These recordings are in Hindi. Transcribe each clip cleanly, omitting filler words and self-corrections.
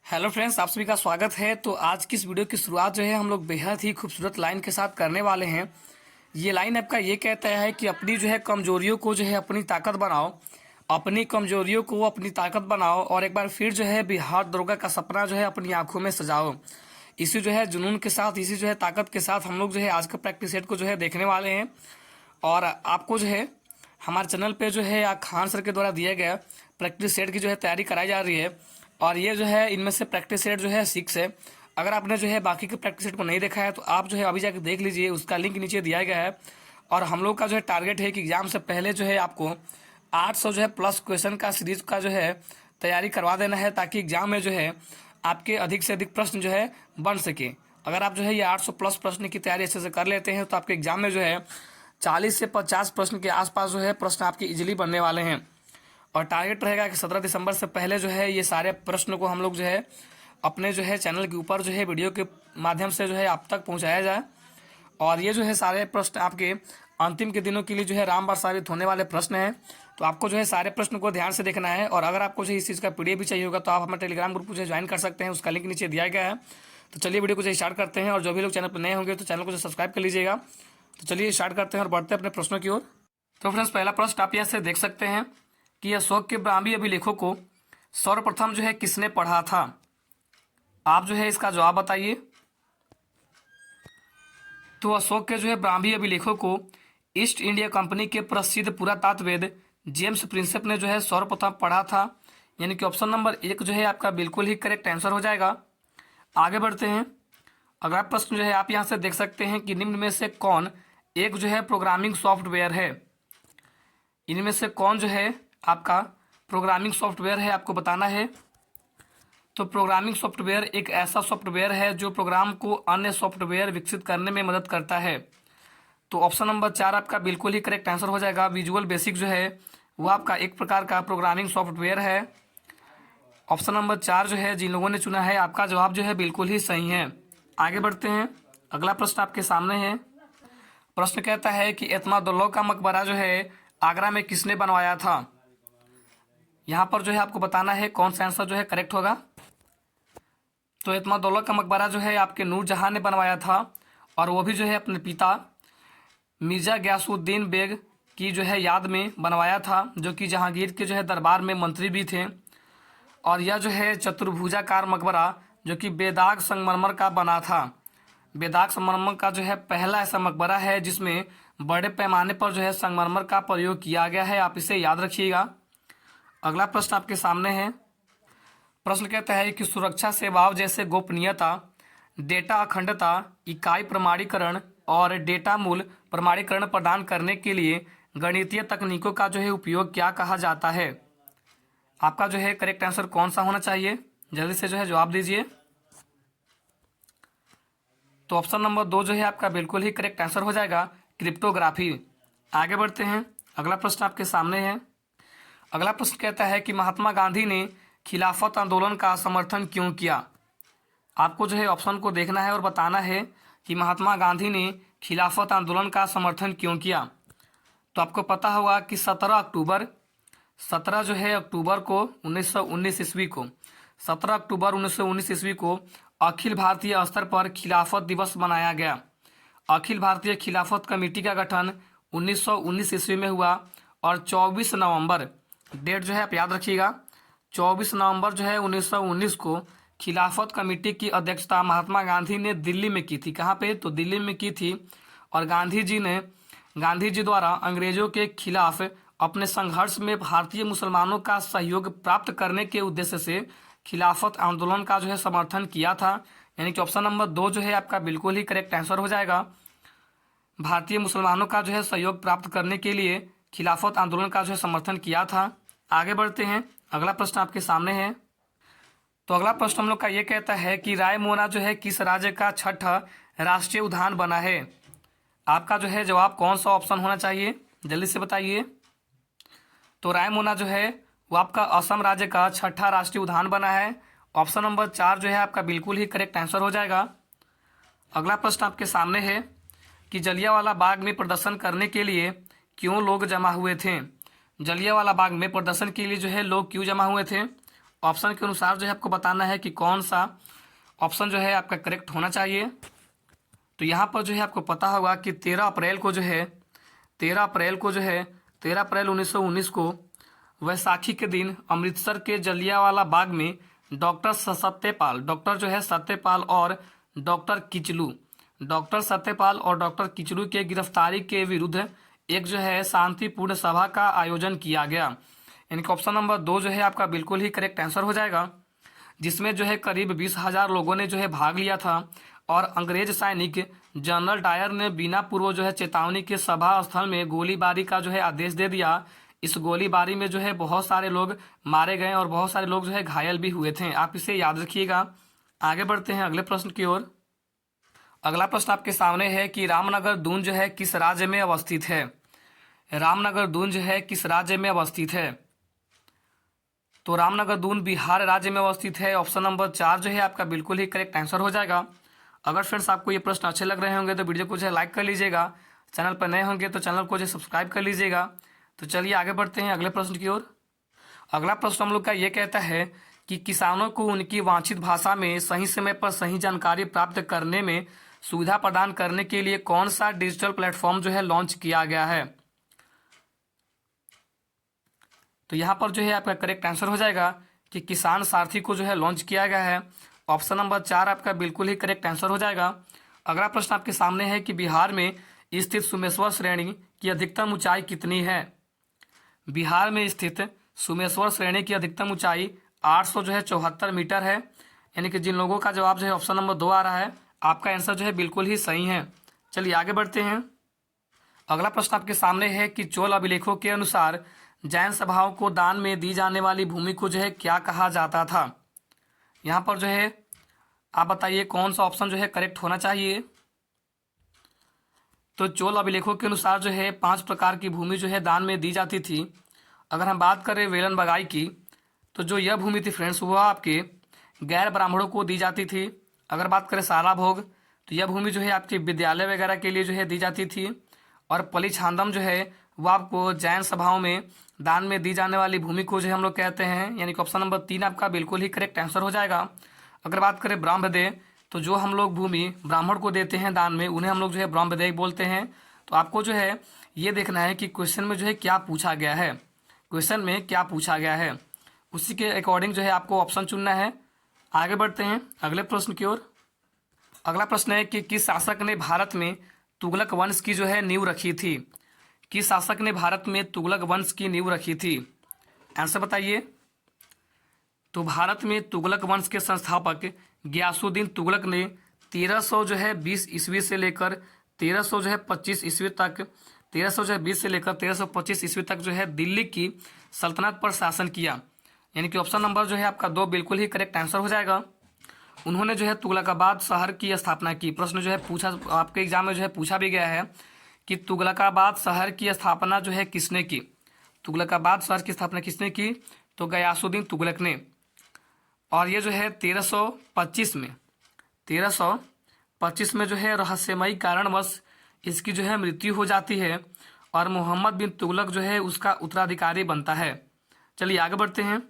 हेलो फ्रेंड्स, आप सभी का स्वागत है। तो आज की इस वीडियो की शुरुआत जो है हम लोग बेहद ही खूबसूरत लाइन के साथ करने वाले हैं। ये लाइन आपका ये कहता है कि अपनी जो है कमजोरियों को जो है अपनी ताकत बनाओ, अपनी कमजोरियों को अपनी ताकत बनाओ और एक बार फिर जो है बिहार दरोगा का सपना जो है अपनी आंखों में सजाओ। इसी जो है जुनून के साथ, इसी जो है ताकत के साथ हम लोग जो है आज का प्रैक्टिस सेट को जो है देखने वाले हैं। और आपको जो है हमारे चैनल पे जो है खान सर के द्वारा दिया गया प्रैक्टिस सेट की जो है तैयारी कराई जा रही है। और ये जो है इनमें से प्रैक्टिस सेट जो है 6 है। अगर आपने जो है बाकी के प्रैक्टिस सेट को नहीं देखा है तो आप जो है अभी जाकर देख लीजिए, उसका लिंक नीचे दिया गया है। और हम लोग का जो है टारगेट है कि एग्जाम से पहले जो है आपको 800 जो है प्लस क्वेश्चन का सीरीज का जो है तैयारी करवा देना है, ताकि एग्जाम में जो है आपके अधिक से अधिक प्रश्न जो है बन सके। अगर आप जो है ये 800 प्लस प्रश्न की तैयारी अच्छे से कर लेते हैं तो आपके एग्जाम में जो है 40 से 50 प्रश्न के आसपास जो है प्रश्न आपके इजीली बनने वाले हैं। और टारगेट रहेगा कि 17 दिसंबर से पहले जो है ये सारे प्रश्न को हम लोग जो है अपने जो है चैनल के ऊपर जो है वीडियो के माध्यम से जो है आप तक पहुंचाया जाए। और ये जो है सारे प्रश्न आपके अंतिम के दिनों के लिए जो है रामबाण साबित होने वाले प्रश्न हैं। तो आपको जो है सारे प्रश्न को ध्यान से देखना है। और अगर आपको जो इस चीज़ का पीडीएफ भी चाहिए होगा तो आप हमारे टेलीग्राम ग्रुप को जो ज्वाइन कर सकते हैं, उसका लिंक नीचे दिया गया है। तो चलिए वीडियो को जो स्टार्ट करते हैं। और जो भी लोग चैनल पर नए होंगे तो चैनल को जो सब्सक्राइब कर लीजिएगा। तो चलिए स्टार्ट करते हैं और बढ़ते हैं अपने प्रश्नों की ओर। तो फ्रेंड्स, पहला प्रश्न आप यहाँ से देख सकते हैं कि अशोक के ब्राह्मी अभिलेखों को सर्वप्रथम जो है किसने पढ़ा था। आप जो है इसका जवाब बताइए। तो अशोक के जो है ब्राह्मी अभिलेखों को ईस्ट इंडिया कंपनी के प्रसिद्ध पुरातत्ववेद जेम्स प्रिंसेप ने जो है सर्वप्रथम पढ़ा था। यानी कि ऑप्शन नंबर 1 जो है आपका बिल्कुल ही करेक्ट आंसर हो जाएगा। आगे बढ़ते हैं। अगला प्रश्न जो है आप यहाँ से देख सकते हैं कि निम्न में से कौन एक जो है प्रोग्रामिंग सॉफ्टवेयर है। इनमें से कौन जो है आपका प्रोग्रामिंग सॉफ्टवेयर है, आपको बताना है। तो प्रोग्रामिंग सॉफ्टवेयर एक ऐसा सॉफ्टवेयर है जो प्रोग्राम को अन्य सॉफ्टवेयर विकसित करने में मदद करता है। तो ऑप्शन नंबर 4 आपका बिल्कुल ही करेक्ट आंसर हो जाएगा। विजुअल बेसिक जो है वो आपका एक प्रकार का प्रोग्रामिंग सॉफ्टवेयर है। ऑप्शन नंबर 4 जो है जिन लोगों ने चुना है, आपका जवाब जो है बिल्कुल ही सही है। आगे बढ़ते हैं। अगला प्रश्न आपके सामने है। प्रश्न कहता है कि एतमादुल्ला का मकबरा जो है आगरा में किसने बनवाया था। यहाँ पर जो है आपको बताना है कौन सा आंसर जो है करेक्ट होगा। तो एतमादुल्ला का मकबरा जो है आपके नूरजहां ने बनवाया था, और वो भी जो है अपने पिता मिर्जा गयासुद्दीन बेग की जो है याद में बनवाया था, जो कि जहांगीर के जो है दरबार में मंत्री भी थे। और यह जो है चतुर्भुजाकार मकबरा जो कि बेदाग संगमरमर का बना था। बेदाग संगमरमर का जो है पहला ऐसा मकबरा है जिसमें बड़े पैमाने पर जो है संगमरमर का प्रयोग किया गया है। आप इसे याद रखिएगा। अगला प्रश्न आपके सामने है। प्रश्न कहता है कि सुरक्षा सेवाओं जैसे गोपनीयता, डेटा अखंडता, इकाई प्रमाणीकरण और डेटा मूल प्रमाणीकरण प्रदान करने के लिए गणितीय तकनीकों का जो है उपयोग क्या कहा जाता है। आपका जो है करेक्ट आंसर कौन सा होना चाहिए, जल्दी से जो है जवाब दीजिए। तो ऑप्शन नंबर 2 जो है आपका बिल्कुल ही करेक्ट आंसर हो जाएगा, क्रिप्टोग्राफी। आगे बढ़ते हैं। अगला प्रश्न आपके सामने है। अगला प्रश्न कहता है कि महात्मा गांधी ने खिलाफत आंदोलन का समर्थन क्यों किया। आपको जो है ऑप्शन को देखना है और बताना है कि महात्मा गांधी ने खिलाफत आंदोलन का समर्थन क्यों किया। तो आपको पता होगा कि 17 जो है अक्टूबर को 1919 ईस्वी को 17 अक्टूबर 1919 ईस्वी को अखिल भारतीय स्तर पर खिलाफत दिवस मनाया गया। अखिल भारतीय खिलाफत कमेटी का गठन 1919 ईस्वी में हुआ। और 24 नवंबर डेट जो है आप याद रखिएगा, 24 नवंबर जो है 1919 को खिलाफत कमेटी की अध्यक्षता महात्मा गांधी ने दिल्ली में की थी। कहाँ पे? तो दिल्ली में की थी। और गांधी जी द्वारा अंग्रेजों के खिलाफ अपने संघर्ष में भारतीय मुसलमानों का सहयोग प्राप्त करने के उद्देश्य से खिलाफत आंदोलन का जो है समर्थन किया था। यानी कि ऑप्शन नंबर 2 जो है आपका बिल्कुल ही करेक्ट आंसर हो जाएगा। भारतीय मुसलमानों का जो है सहयोग प्राप्त करने के लिए खिलाफत आंदोलन का जो है समर्थन किया था। आगे बढ़ते हैं। अगला प्रश्न आपके सामने है। तो अगला प्रश्न हम लोग का ये कहता है कि रायमोना जो है किस राज्य का छठा राष्ट्रीय उद्यान बना है। आपका जो है जवाब कौन सा ऑप्शन होना चाहिए, जल्दी से बताइए। तो रायमोना जो है वो आपका असम राज्य का छठा राष्ट्रीय उद्यान बना है। ऑप्शन नंबर 4 जो है आपका बिल्कुल ही करेक्ट आंसर हो जाएगा। अगला प्रश्न आपके सामने है कि जलियांवाला बाग में प्रदर्शन करने के लिए क्यों लोग जमा हुए थे। जलियांवाला बाग में प्रदर्शन के लिए जो है लोग क्यों जमा हुए थे। ऑप्शन के अनुसार जो है आपको बताना है कि कौन सा ऑप्शन जो है आपका करेक्ट होना चाहिए। तो यहाँ पर जो है आपको पता होगा कि 13 अप्रैल को जो है 13 अप्रैल 1919 को वैसाखी के दिन अमृतसर के जलियांवाला बाग में डॉक्टर जो है सत्यपाल और डॉक्टर किचलू के गिरफ्तारी के विरुद्ध एक जो है शांतिपूर्ण सभा का आयोजन किया गया। यानी कि ऑप्शन नंबर 2 जो है आपका बिल्कुल ही करेक्ट आंसर हो जाएगा, जिसमें जो है करीब 20,000 लोगों ने जो है भाग लिया था और अंग्रेज सैनिक जनरल डायर ने बिना पूर्व जो है चेतावनी के सभा स्थल में गोलीबारी का जो है आदेश दे दिया। इस गोलीबारी में जो है बहुत सारे लोग मारे गए और बहुत सारे लोग जो है घायल भी हुए थे। आप इसे याद रखिएगा। आगे बढ़ते हैं अगले प्रश्न की ओर। अगला प्रश्न आपके सामने है कि रामनगर दून जो है किस राज्य में अवस्थित है। रामनगर दून जो है किस राज्य में अवस्थित है। तो रामनगर दून बिहार राज्य में अवस्थित है। ऑप्शन नंबर 4 जो है आपका बिल्कुल ही करेक्ट आंसर हो जाएगा। अगर फ्रेंड्स आपको ये प्रश्न अच्छे लग रहे होंगे तो वीडियो को जो है लाइक कर लीजिएगा। चैनल पर नए होंगे तो चैनल को जो है सब्सक्राइब कर लीजिएगा। तो चलिए आगे बढ़ते हैं अगले प्रश्न की ओर। अगला प्रश्न हम लोग का ये कहता है कि किसानों को उनकी वांछित भाषा में सही समय पर सही जानकारी प्राप्त करने में सुविधा प्रदान करने के लिए कौन सा डिजिटल प्लेटफॉर्म जो है लॉन्च किया गया है। तो यहाँ पर जो है आपका करेक्ट आंसर हो जाएगा कि किसान सारथी को जो है लॉन्च किया गया है। ऑप्शन नंबर 4 आपका बिल्कुल ही करेक्ट आंसर हो जाएगा। अगला प्रश्न आपके सामने है कि बिहार में स्थित सोमेश्वर श्रेणी की अधिकतम ऊंचाई कितनी है। बिहार में स्थित सोमेश्वर श्रेणी की अधिकतम ऊंचाई 874 मीटर है। यानी कि जिन लोगों का जवाब जो है ऑप्शन नंबर 2 आ रहा है, आपका आंसर जो है बिल्कुल ही सही है। चलिए आगे बढ़ते हैं। अगला प्रश्न आपके सामने है कि चोल अभिलेखों के अनुसार जैन सभाओं को दान में दी जाने वाली भूमि को जो है क्या कहा जाता था। यहाँ पर जो है आप बताइए कौन सा ऑप्शन जो है करेक्ट होना चाहिए। तो चोल अभिलेखों के अनुसार जो है 5 प्रकार की भूमि जो है दान में दी जाती थी। अगर हम बात करें वेलन बगाई की, तो जो यह भूमि थी फ्रेंड्स वह आपके गैर ब्राह्मणों को दी जाती थी। अगर बात करें साला भोग, तो यह भूमि जो है आपके विद्यालय वगैरह के लिए जो है दी जाती थी। और पलिछांदम जो है वह आपको जैन सभाओं में दान में दी जाने वाली भूमि को जो है हम लोग कहते हैं। यानी कि ऑप्शन नंबर 3 आपका बिल्कुल ही करेक्ट आंसर हो जाएगा। अगर बात करें ब्रह्मदेव, तो जो हम लोग भूमि ब्राह्मण को देते हैं दान में, उन्हें हम लोग जो है ब्रह्मदेव बोलते हैं। तो आपको जो है ये देखना है कि क्वेश्चन में जो है क्या पूछा गया है, क्वेश्चन में क्या पूछा गया है, उसी के अकॉर्डिंग जो है आपको ऑप्शन चुनना है। आगे बढ़ते हैं अगले प्रश्न की ओर। अगला प्रश्न है कि किस शासक ने भारत में तुगलक वंश की जो है नींव रखी थी। किस शासक ने भारत में तुगलक वंश की नींव रखी थी, आंसर बताइए। तो भारत में तुगलक वंश के संस्थापक गयासुद्दीन तुगलक ने 1320 ईस्वी से लेकर 1325 ईस्वी तक 1320 से लेकर 1325 ईस्वी तक जो है दिल्ली की सल्तनत पर शासन किया। यानी कि ऑप्शन नंबर जो है आपका 2 बिल्कुल ही करेक्ट आंसर हो जाएगा। उन्होंने जो है तुगलकाबाद शहर की स्थापना की। प्रश्न जो है पूछा आपके एग्जाम में जो है पूछा भी गया है कि तुगलकाबाद शहर की स्थापना जो है किसने की। तुगलकाबाद शहर की स्थापना किसने की, तो गयासुद्दीन तुगलक ने। और ये जो है 1325 में जो है रहस्यमयी कारणवश इसकी जो है मृत्यु हो जाती है और मोहम्मद बिन तुगलक जो है उसका उत्तराधिकारी बनता है। चलिए आगे बढ़ते हैं।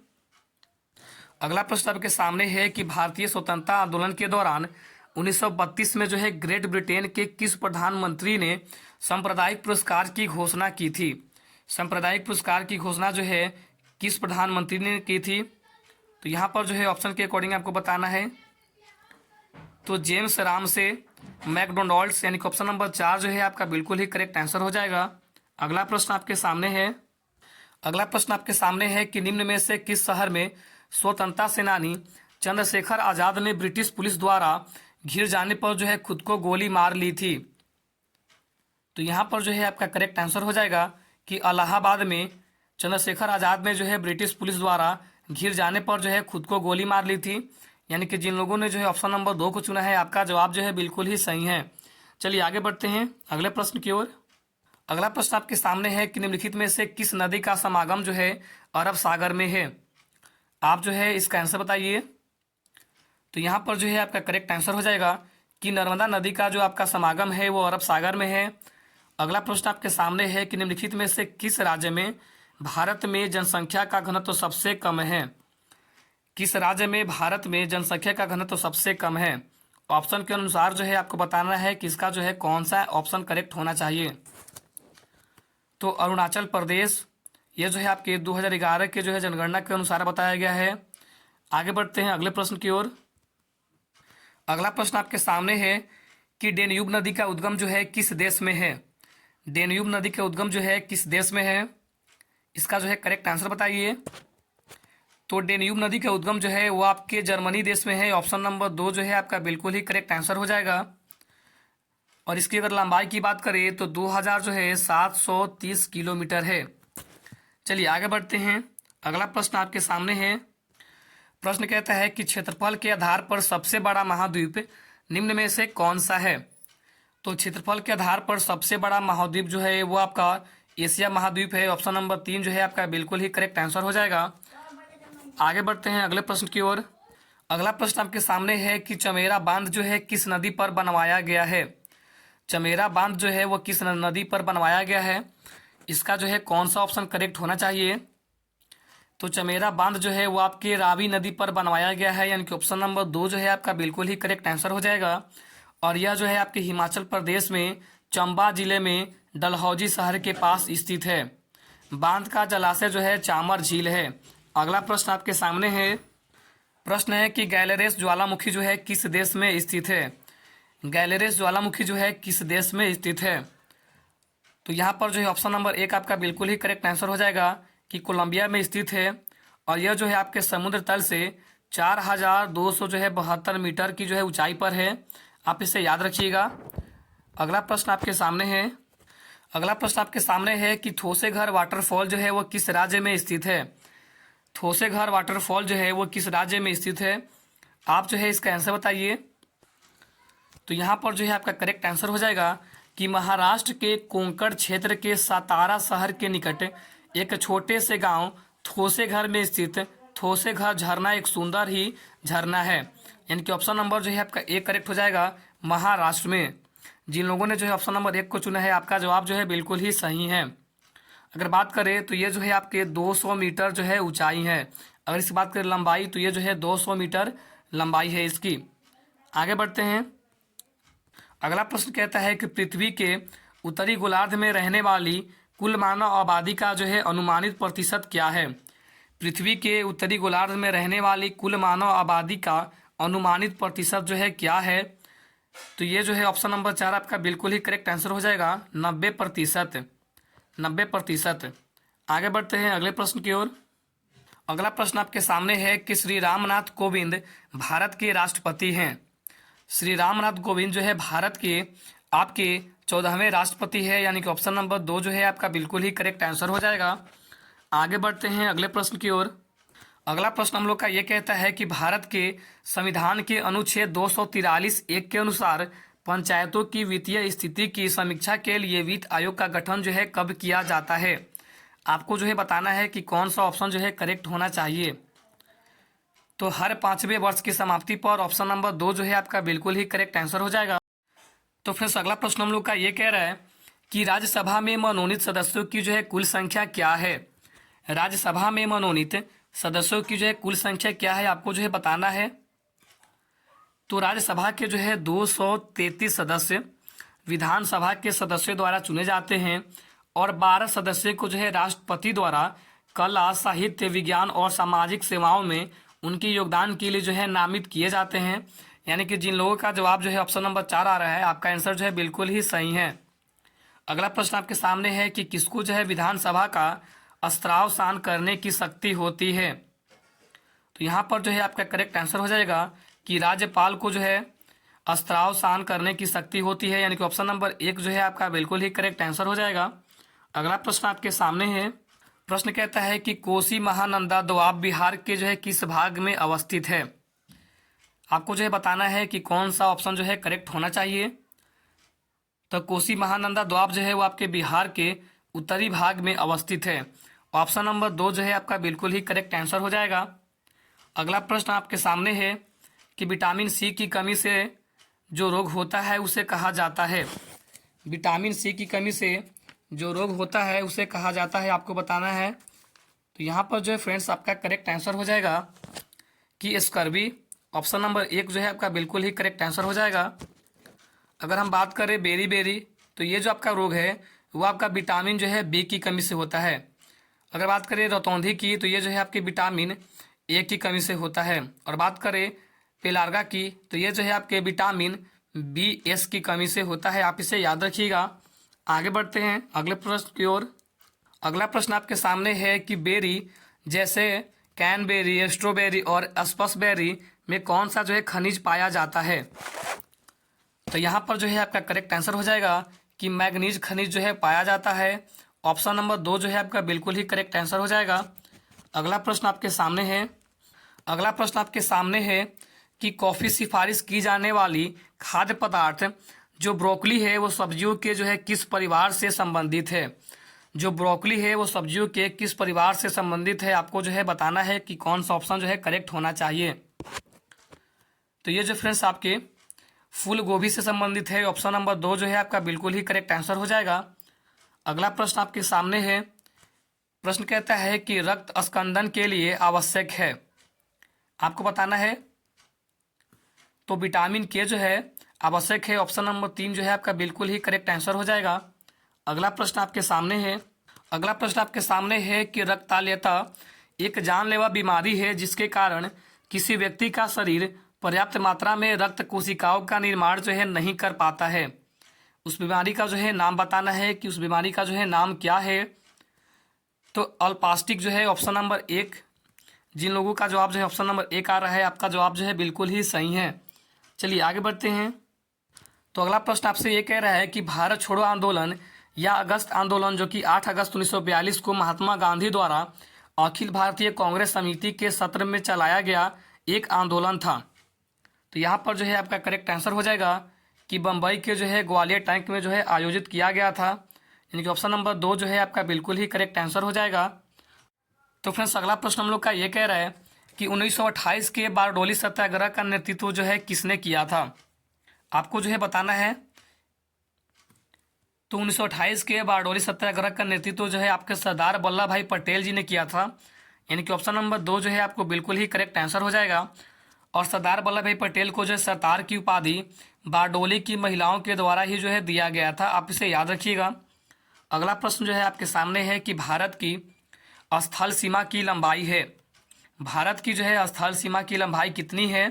अगला प्रश्न आपके सामने है कि भारतीय स्वतंत्रता आंदोलन के दौरान 1932 में जो है ग्रेट ब्रिटेन के किस प्रधानमंत्री ने सांप्रदायिक पुरस्कार की घोषणा की थी। सांप्रदायिक पुरस्कार की घोषणा जो है किस प्रधानमंत्री ने की थी। तो यहाँ पर जो है ऑप्शन के अकॉर्डिंग आपको बताना है। तो जेम्स रामसे मैकडोनाल्ड्स, यानी कि ऑप्शन नंबर 4 जो है आपका बिल्कुल ही करेक्ट आंसर हो जाएगा। अगला प्रश्न आपके सामने है कि निम्न में से किस शहर में स्वतंत्रता सेनानी चंद्रशेखर आजाद ने ब्रिटिश पुलिस द्वारा घिर जाने पर जो है खुद को गोली मार ली थी। तो यहाँ पर जो है आपका करेक्ट आंसर हो जाएगा कि इलाहाबाद में चंद्रशेखर आजाद ने जो है ब्रिटिश पुलिस द्वारा घिर जाने पर जो है खुद को गोली मार ली थी। यानी कि जिन लोगों ने जो है ऑप्शन नंबर 2 को चुना है, आपका जवाब जो है बिल्कुल ही सही है। चलिए आगे बढ़ते हैं अगले प्रश्न की ओर। अगला प्रश्न आपके सामने है कि निम्नलिखित में से किस नदी का समागम जो है अरब सागर में है। आप जो है इसका आंसर बताइए। तो यहाँ पर जो है आपका करेक्ट आंसर हो जाएगा कि नर्मदा नदी का जो आपका समागम है वो अरब सागर में है। अगला प्रश्न आपके सामने है कि निम्नलिखित में से किस राज्य में भारत में जनसंख्या का घनत्व सबसे कम है। किस राज्य में भारत में जनसंख्या का घनत्व सबसे कम है? ऑप्शन के अनुसार जो है आपको बताना है कि इसका जो है कौन सा ऑप्शन करेक्ट होना चाहिए। तो अरुणाचल प्रदेश, ये जो है आपके 2011 के जो है जनगणना के अनुसार बताया गया है। आगे बढ़ते हैं अगले प्रश्न की ओर। अगला प्रश्न आपके सामने है कि डेन्यूब नदी का उद्गम जो है किस देश में है? डेन्यूब नदी का उद्गम जो है किस देश में है? इसका जो है करेक्ट आंसर बताइए। तो डेन्यूब नदी का उद्गम जो है वो आपके जर्मनी देश में है। ऑप्शन नंबर 2 जो है आपका बिल्कुल ही करेक्ट आंसर हो जाएगा। और इसकी अगर लंबाई की बात करें तो 2000 जो है 730 किलोमीटर है। चलिए आगे बढ़ते हैं। अगला प्रश्न आपके सामने है। प्रश्न कहता है कि क्षेत्रफल के आधार पर सबसे बड़ा महाद्वीप निम्न में से कौन सा है? तो क्षेत्रफल के आधार पर सबसे बड़ा महाद्वीप जो है वो आपका एशिया महाद्वीप है। ऑप्शन नंबर 3 जो है आपका बिल्कुल ही करेक्ट आंसर हो जाएगा। आगे बढ़ते हैं अगले प्रश्न की ओर। अगला प्रश्न आपके सामने है कि चमेरा बांध जो है किस नदी पर बनवाया गया है? चमेरा बांध जो है वो किस नदी पर बनवाया गया है? इसका जो है कौन सा ऑप्शन करेक्ट होना चाहिए? तो चमेरा बांध जो है वो आपके रावी नदी पर बनवाया गया है, यानी कि ऑप्शन नंबर 2 जो है आपका बिल्कुल ही करेक्ट आंसर हो जाएगा। और यह जो है आपके हिमाचल प्रदेश में चंबा जिले में डलहौजी शहर के पास स्थित है। बांध का जलाशय जो है चामर झील है। अगला प्रश्न आपके सामने है। प्रश्न है कि गैलेरेस ज्वालामुखी जो है किस देश में स्थित है? गैलेरेस ज्वालामुखी जो है किस देश में स्थित है? तो यहाँ पर जो है ऑप्शन नंबर 1 आपका बिल्कुल ही करेक्ट आंसर हो जाएगा कि कोलंबिया में स्थित है। और यह जो है आपके समुद्र तल से 4200 जो है 72 मीटर की जो है ऊंचाई पर है। आप इसे याद रखिएगा। अगला प्रश्न आपके सामने है। अगला प्रश्न आपके सामने है कि थोसेघर वाटरफॉल जो है वो किस राज्य में स्थित है? थोसेघर वाटरफॉल जो है वो किस राज्य में स्थित है? आप जो है इसका आंसर बताइए। तो यहाँ पर जो है आपका करेक्ट आंसर हो जाएगा कि महाराष्ट्र के कोंकण क्षेत्र के सातारा शहर के निकट एक छोटे से गांव थोसेघर में स्थित थोसेघर झरना एक सुंदर ही झरना है। यानी कि ऑप्शन नंबर जो है आपका 1 करेक्ट हो जाएगा, महाराष्ट्र में। जिन लोगों ने जो है ऑप्शन नंबर 1 को चुना है, आपका जवाब जो है बिल्कुल ही सही है। अगर बात करें तो ये जो है आपके 200 मीटर जो है ऊंचाई है। अगर इसकी बात करें लंबाई तो ये जो है 200 मीटर लंबाई है इसकी। आगे बढ़ते हैं। अगला प्रश्न कहता है कि पृथ्वी के उत्तरी गोलार्ध में रहने वाली कुल मानव आबादी का जो है अनुमानित प्रतिशत क्या है? पृथ्वी के उत्तरी गोलार्ध में रहने वाली कुल मानव आबादी का अनुमानित प्रतिशत जो है क्या है? तो ये जो है ऑप्शन नंबर 4 आपका बिल्कुल ही करेक्ट आंसर हो जाएगा, 90%। 90%। आगे बढ़ते हैं अगले प्रश्न की ओर। अगला प्रश्न आपके सामने है कि श्री रामनाथ कोविंद भारत के राष्ट्रपति हैं। श्री रामनाथ कोविंद जो है भारत के आपके 14वें राष्ट्रपति है, यानी कि ऑप्शन नंबर 2 जो है आपका बिल्कुल ही करेक्ट आंसर हो जाएगा। आगे बढ़ते हैं अगले प्रश्न की ओर। अगला प्रश्न हम लोग का ये कहता है कि भारत के संविधान के अनुच्छेद 243(1) के अनुसार पंचायतों की वित्तीय स्थिति की समीक्षा के लिए वित्त आयोग का गठन जो है कब किया जाता है? आपको जो है बताना है कि कौन सा ऑप्शन जो है करेक्ट होना चाहिए। तो हर 5वें वर्ष की समाप्ति पर ऑप्शन नंबर 2 जो है आपका बिल्कुल ही करेक्ट आंसर हो जाएगा। तो फ्रेंड्स अगला प्रश्न हम लोग का ये कह रहा है कि राज्यसभा में मनोनीत सदस्यों की जो है कुल संख्या क्या है? राज्यसभा में मनोनीत सदस्यों की जो है कुल संख्या क्या है, आपको जो है बताना है। तो राज्यसभा के जो है 233 सदस्य विधानसभा के सदस्यों द्वारा चुने जाते हैं और 12 सदस्य को जो है राष्ट्रपति द्वारा कला, साहित्य, विज्ञान और सामाजिक सेवाओं में उनके योगदान के लिए जो है नामित किए जाते हैं। यानी कि जिन लोगों का जवाब जो है ऑप्शन नंबर 4 आ रहा है, आपका आंसर जो है बिल्कुल ही सही है। अगला प्रश्न आपके सामने है कि किसको जो है विधानसभा का अस्त्रावसान करने की शक्ति होती है? तो यहाँ पर जो है आपका करेक्ट आंसर हो जाएगा कि राज्यपाल को जो है अस्त्रावसान करने की शक्ति होती है, यानी कि ऑप्शन नंबर 1 जो है आपका बिल्कुल ही करेक्ट आंसर हो जाएगा। अगला प्रश्न आपके सामने है। प्रश्न कहता है कि कोसी महानंदा दोआब बिहार के जो है किस भाग में अवस्थित है? आपको जो है बताना है कि कौन सा ऑप्शन जो है करेक्ट होना चाहिए। तो कोसी महानंदा दोआब जो है वो आपके बिहार के उत्तरी भाग में अवस्थित है। ऑप्शन नंबर 2 जो है आपका बिल्कुल ही करेक्ट आंसर हो जाएगा। अगला प्रश्न आपके सामने है कि विटामिन सी की कमी से जो रोग होता है उसे कहा जाता है? विटामिन सी की कमी से जो रोग होता है उसे कहा जाता है, आपको बताना है। तो यहाँ पर जो है फ्रेंड्स आपका करेक्ट आंसर हो जाएगा कि स्कर्वी। ऑप्शन नंबर एक जो है आपका बिल्कुल ही करेक्ट आंसर हो जाएगा। अगर हम बात करें बेरी बेरी, तो ये जो आपका रोग है वो आपका विटामिन जो है बी की कमी से होता है। अगर बात करें रतौंधी की, तो ये जो है आपके विटामिन ए की कमी से होता है। और बात करें पेलार्गा की, तो ये जो है आपके विटामिन बी एस की कमी से होता है। आप इसे याद रखिएगा। आगे बढ़ते हैं अगले प्रश्न की ओर। अगला प्रश्न आपके सामने है कि बेरी जैसे कैनबेरी, स्ट्रॉबेरी और स्पसबेरी में कौन सा जो है खनिज पाया जाता है। तो यहाँ पर जो है आपका करेक्ट आंसर हो जाएगा कि मैग्नीज खनिज जो है पाया जाता है। ऑप्शन नंबर दो जो है आपका बिल्कुल ही करेक्ट आंसर हो जाएगा। अगला प्रश्न आपके सामने है। अगला प्रश्न आपके सामने है कि कॉफ़ी सिफारिश की जाने वाली खाद्य पदार्थ जो ब्रोकली है वो सब्जियों के जो है किस परिवार से संबंधित है। जो ब्रोकली है वो सब्जियों के किस परिवार से संबंधित है, आपको जो है बताना है कि कौन सा ऑप्शन जो है करेक्ट होना चाहिए। तो ये जो फ्रेंड्स आपके फूल गोभी से संबंधित है। ऑप्शन नंबर दो जो है आपका बिल्कुल ही करेक्ट आंसर हो जाएगा। अगला प्रश्न आपके सामने है। प्रश्न कहता है कि रक्त स्कंदन के लिए आवश्यक है, आपको बताना है। तो विटामिन के जो है आवश्यक है। ऑप्शन नंबर तीन जो है आपका बिल्कुल ही करेक्ट आंसर हो जाएगा। अगला प्रश्न आपके सामने है। अगला प्रश्न आपके सामने है कि रक्ताल्यता एक जानलेवा बीमारी है जिसके कारण किसी व्यक्ति का शरीर पर्याप्त मात्रा में रक्त कोशिकाओं का निर्माण जो है नहीं कर पाता है। उस बीमारी का जो है नाम बताना है कि उस बीमारी का जो है नाम क्या है। तो अल्पास्टिक जो है ऑप्शन नंबर एक। जिन लोगों का जवाब जो है ऑप्शन नंबर एक आ रहा है, आपका जवाब जो है बिल्कुल ही सही है। चलिए आगे बढ़ते हैं। तो अगला प्रश्न आपसे ये कह रहा है कि भारत छोड़ो आंदोलन या अगस्त आंदोलन जो कि 8 अगस्त 1942 को महात्मा गांधी द्वारा अखिल भारतीय कांग्रेस समिति के सत्र में चलाया गया एक आंदोलन था। तो यहाँ पर जो है आपका करेक्ट आंसर हो जाएगा कि बम्बई के जो है ग्वालियर टैंक में जो है आयोजित किया गया था। यानी कि ऑप्शन नंबर दो जो है आपका बिल्कुल ही करेक्ट आंसर हो जाएगा। तो फ्रेंड्स अगला प्रश्न हम लोग का ये कह रहा है कि 1928 के बारडोली सत्याग्रह का नेतृत्व जो है किसने किया था, आपको जो है बताना है। तो 1928 के बारडोली सत्याग्रह का नेतृत्व जो है आपके सरदार वल्लभ भाई पटेल जी ने किया था। यानी कि ऑप्शन नंबर दो जो है आपको बिल्कुल ही करेक्ट आंसर हो जाएगा। और सरदार वल्लभ भाई पटेल को जो है सरदार की उपाधि बारडोली की महिलाओं के द्वारा ही जो है दिया गया था। आप इसे याद रखिएगा। अगला प्रश्न जो है आपके सामने है कि भारत की स्थल सीमा की लंबाई है। भारत की जो है स्थल सीमा की लंबाई कितनी है।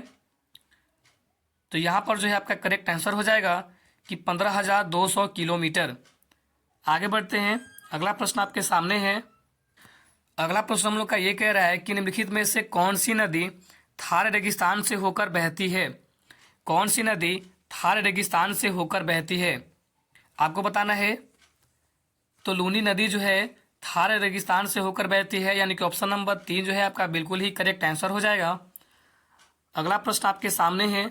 तो यहाँ पर जो है आपका करेक्ट आंसर हो जाएगा कि 15,200 किलोमीटर। आगे बढ़ते हैं। अगला प्रश्न आपके सामने है। अगला प्रश्न हम लोग का ये कह रहा है कि निम्नलिखित में से कौन सी नदी थार रेगिस्तान से होकर बहती है। कौन सी नदी थार रेगिस्तान से होकर बहती है, आपको बताना है। तो लूनी नदी जो है थार रेगिस्तान से होकर बहती है। यानी कि ऑप्शन नंबर तीन जो है आपका बिल्कुल ही करेक्ट आंसर हो जाएगा। अगला प्रश्न आपके सामने है।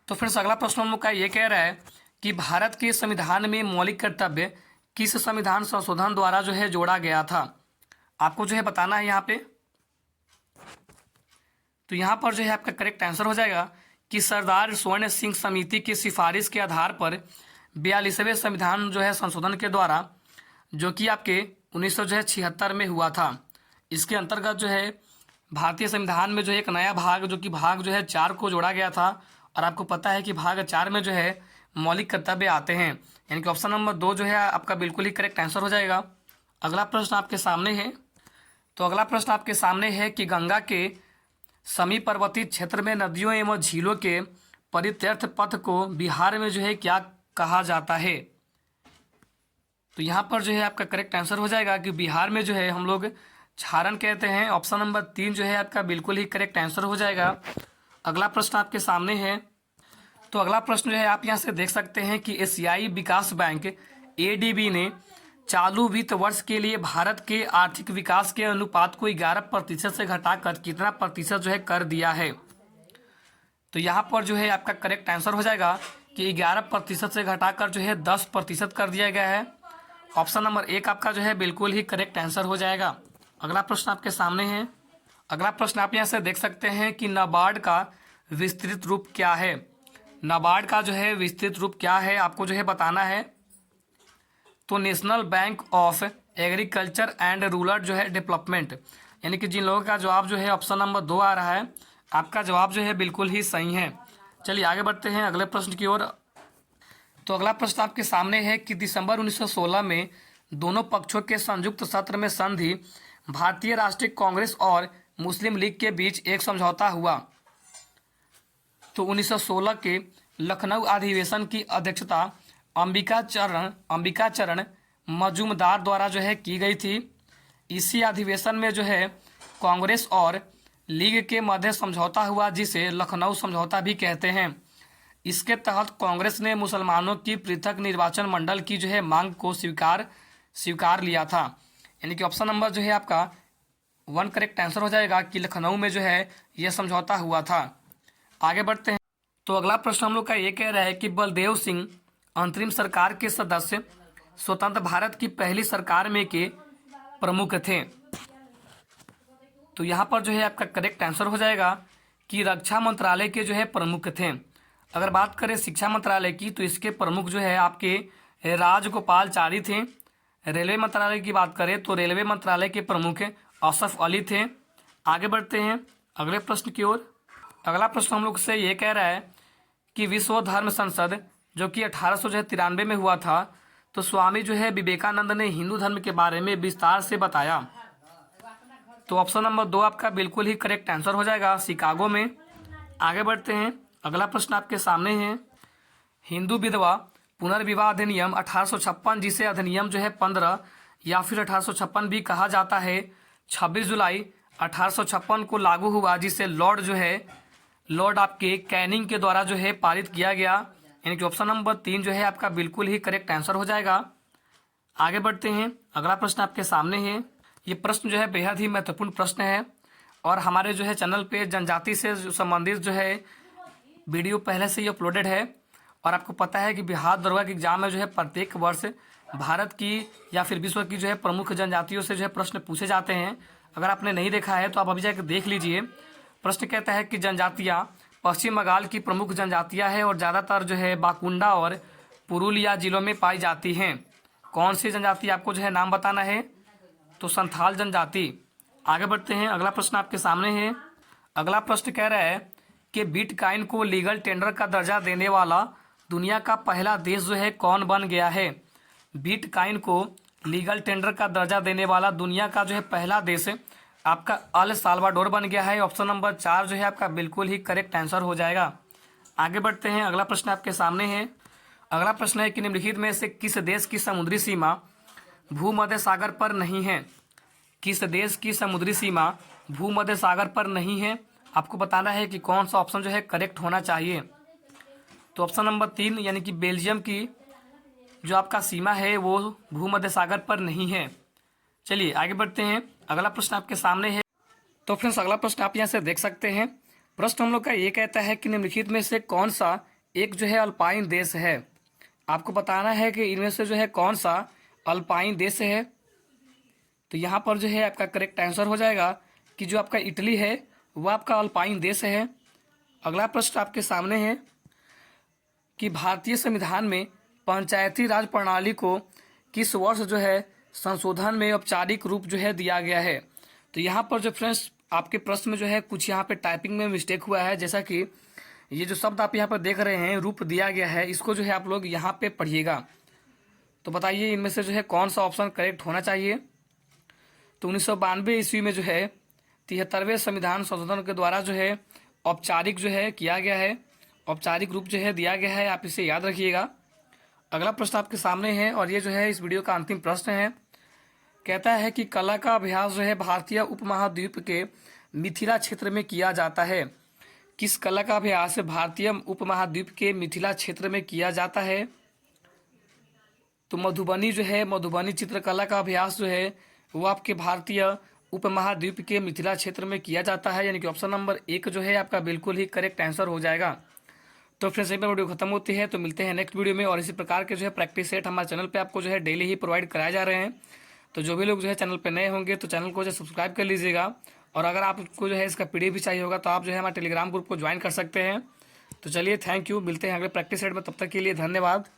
तो फ्रेंड्स अगला प्रश्न हम लोग का ये कह रहा है कि भारत के संविधान में मौलिक कर्तव्य किस संविधान संशोधन द्वारा जो है जोड़ा गया था, आपको जो है बताना है यहाँ पे। तो यहाँ पर जो है आपका करेक्ट आंसर हो जाएगा कि सरदार स्वर्ण सिंह समिति की सिफारिश के आधार पर 42वें संविधान जो है संशोधन के द्वारा, जो कि आपके 1976 में हुआ था। इसके अंतर्गत जो है भारतीय संविधान में जो है एक नया भाग जो कि भाग जो है 4 को जोड़ा गया था। और आपको पता है कि भाग 4 में जो है मौलिक कर्तव्य आते हैं। यानी कि ऑप्शन नंबर दो जो है आपका बिल्कुल ही करेक्ट आंसर हो जाएगा। अगला प्रश्न आपके सामने है। तो अगला प्रश्न आपके सामने है कि गंगा के समीप पर्वतीय क्षेत्र में नदियों एवं झीलों के परित्यर्थ पथ को बिहार में जो है क्या कहा जाता है। तो यहाँ पर जो है आपका करेक्ट आंसर हो जाएगा कि बिहार में जो है हम लोग क्षारण कहते हैं। ऑप्शन नंबर तीन जो है आपका बिल्कुल ही करेक्ट आंसर हो जाएगा। अगला प्रश्न आपके सामने है। तो अगला प्रश्न जो है आप यहाँ से देख सकते हैं कि एशियाई विकास बैंक ADB ने चालू वित्त वर्ष के लिए भारत के आर्थिक विकास के अनुपात को 11% से घटाकर कितना प्रतिशत जो है कर दिया है। तो यहाँ पर जो है आपका करेक्ट आंसर हो जाएगा कि 11% से घटाकर जो है 10% कर दिया गया है। ऑप्शन नंबर एक आपका जो है बिल्कुल ही करेक्ट आंसर हो जाएगा। अगला प्रश्न आपके सामने है। अगला प्रश्न आप यहाँ से देख सकते हैं कि नाबार्ड का विस्तृत रूप क्या है। नाबार्ड का जो है विस्तृत रूप क्या है, आपको जो है बताना है। तो national bank of agriculture and rural जो है डेवलपमेंट, यानी कि जिन लोगों का जवाब जो है ऑप्शन नंबर 2 आ रहा है, आपका जवाब जो है बिल्कुल ही सही है। चलिए आगे बढ़ते हैं अगले प्रश्न की ओर। तो अगला प्रश्न आपके सामने है कि दिसंबर 1916 में दोनों पक्षों के संयुक्त सत्र में संधि भारतीय राष्ट्रीय कांग्रेस और मुस्लिम लीग के बीच एक समझौता हुआ। तो 1916 के लखनऊ अधिवेशन की अध्यक्षता अंबिका चरण मजूमदार द्वारा जो है की गई थी। इसी अधिवेशन में जो है कांग्रेस और लीग के मध्य समझौता हुआ, जिसे लखनऊ समझौता भी कहते हैं। इसके तहत कांग्रेस ने मुसलमानों की पृथक निर्वाचन मंडल की जो है मांग को स्वीकार लिया था। यानी कि ऑप्शन नंबर जो है आपका 1 करेक्ट आंसर हो जाएगा कि लखनऊ में जो है यह समझौता हुआ था। आगे बढ़ते हैं। तो अगला प्रश्न हम लोग का ये कह रहा है कि बलदेव सिंह अंतरिम सरकार के सदस्य स्वतंत्र भारत की पहली सरकार में के प्रमुख थे। तो यहाँ पर जो है आपका करेक्ट आंसर हो जाएगा कि रक्षा मंत्रालय के जो है प्रमुख थे। अगर बात करें शिक्षा मंत्रालय की, तो इसके प्रमुख जो है आपके राजगोपालचारी थे। रेलवे मंत्रालय की बात करें तो रेलवे मंत्रालय के प्रमुख असफ अली थे। आगे बढ़ते हैं अगले प्रश्न की ओर। अगला प्रश्न हम लोग से ये कह रहा है कि विश्व धर्म संसद जो कि 1893 में हुआ था, तो स्वामी जो है विवेकानंद ने हिंदू धर्म के बारे में विस्तार से बताया। तो ऑप्शन नंबर 2 आपका बिल्कुल ही करेक्ट आंसर हो जाएगा, शिकागो में। आगे बढ़ते हैं अगला प्रश्न आपके सामने है हिंदू विधवा पुनर्विवाह अधिनियम 1856, जिसे अधिनियम जो है 15 या फिर 1856 भी कहा जाता है, 26 जुलाई 1856 को लागू हुआ, जिसे लॉर्ड आपके कैनिंग के द्वारा जो है पारित किया गया। यानी कि ऑप्शन नंबर 3 जो है आपका बिल्कुल ही करेक्ट आंसर हो जाएगा। आगे बढ़ते हैं अगला प्रश्न आपके सामने है। ये प्रश्न जो है बेहद ही महत्वपूर्ण प्रश्न है और हमारे जो है चैनल पे जनजाति से संबंधित जो है वीडियो पहले से ही अपलोडेड है। और आपको पता है कि बिहार दरोगा के एग्जाम में जो है प्रत्येक वर्ष भारत की या फिर विश्व की जो है प्रमुख जनजातियों से जो है प्रश्न पूछे जाते हैं। अगर आपने नहीं देखा है तो आप अभी जाकर देख लीजिए। प्रश्न कहता है कि जनजातियाँ पश्चिम बंगाल की प्रमुख जनजातियाँ हैं और ज़्यादातर जो है बाकुंडा और पुरुलिया जिलों में पाई जाती हैं। कौन सी जनजाति आपको जो है नाम बताना है, तो संथाल जनजाति। आगे बढ़ते हैं अगला प्रश्न आपके सामने है। अगला प्रश्न कह रहा है कि बिटकॉइन को लीगल टेंडर का दर्जा देने वाला दुनिया का पहला देश जो है कौन बन गया है। बिटकॉइन को लीगल टेंडर का दर्जा देने वाला दुनिया का जो है पहला देश आपका अल साल्वाडोर बन गया है। ऑप्शन नंबर 4 जो है आपका बिल्कुल ही करेक्ट आंसर हो जाएगा। आगे बढ़ते हैं अगला प्रश्न आपके सामने है। अगला प्रश्न है कि निम्नलिखित में से किस देश की समुद्री सीमा भूमध्य सागर पर नहीं है। किस देश की समुद्री सीमा भूमध्य सागर पर नहीं है, आपको बताना है कि कौन सा ऑप्शन जो है करेक्ट होना चाहिए। तो ऑप्शन नंबर 3 यानी कि बेल्जियम की जो आपका सीमा है वो भूमध्य सागर पर नहीं है। चलिए आगे बढ़ते हैं अगला प्रश्न आपके सामने है। तो फ्रेंड्स अगला प्रश्न आप यहाँ से देख सकते हैं। प्रश्न हम लोग का ये कहता है कि निम्नलिखित में से कौन सा एक जो है अल्पाइन देश है। आपको बताना है कि इनमें से जो है कौन सा अल्पाइन देश है। तो यहाँ पर जो है आपका करेक्ट आंसर हो जाएगा कि जो आपका इटली है वह आपका अल्पाइन देश है। अगला प्रश्न आपके सामने है कि भारतीय संविधान में पंचायती राज प्रणाली को किस वर्ष जो है संशोधन में औपचारिक रूप जो है दिया गया है। तो यहाँ पर जो फ्रेंड्स आपके प्रश्न में जो है कुछ यहाँ पे टाइपिंग में मिस्टेक हुआ है। जैसा कि ये जो शब्द आप यहाँ पर देख रहे हैं रूप दिया गया है, इसको जो है आप लोग यहाँ पे पढ़िएगा। तो बताइए इनमें से जो है कौन सा ऑप्शन करेक्ट होना चाहिए। तो 1992 ईस्वी में जो है 73वें संविधान संशोधन के द्वारा जो है औपचारिक जो है किया गया है, औपचारिक रूप जो है दिया गया है, आप इसे याद रखिएगा। अगला प्रश्न आपके सामने है और ये जो है इस वीडियो का अंतिम प्रश्न है। कहता है कि कला का अभ्यास जो है भारतीय उपमहाद्वीप के मिथिला क्षेत्र में किया जाता है। किस कला का अभ्यास भारतीय उपमहाद्वीप के मिथिला क्षेत्र में किया जाता है। तो मधुबनी जो है मधुबनी चित्रकला का अभ्यास जो है वो आपके भारतीय उपमहाद्वीप के मिथिला क्षेत्र में किया जाता है। यानी कि ऑप्शन नंबर 1 जो है आपका बिल्कुल ही करेक्ट आंसर हो जाएगा। तो फ्रेंड्स यहीं पर वीडियो खत्म होती है। तो मिलते हैं नेक्स्ट वीडियो में और इसी प्रकार के जो है प्रैक्टिस सेट हमारे चैनल पे आपको जो है डेली ही प्रोवाइड कराए जा रहे हैं। तो जो भी लोग जो है चैनल पे नए होंगे तो चैनल को जो सब्सक्राइब कर लीजिएगा। और अगर आपको जो है इसका पीडीएफ भी चाहिए होगा तो आप जो है हमारे टेलीग्राम ग्रुप को ज्वाइन कर सकते हैं। तो चलिए थैंक यू, मिलते हैं अगले प्रैक्टिस सेट में, तब तक के लिए धन्यवाद।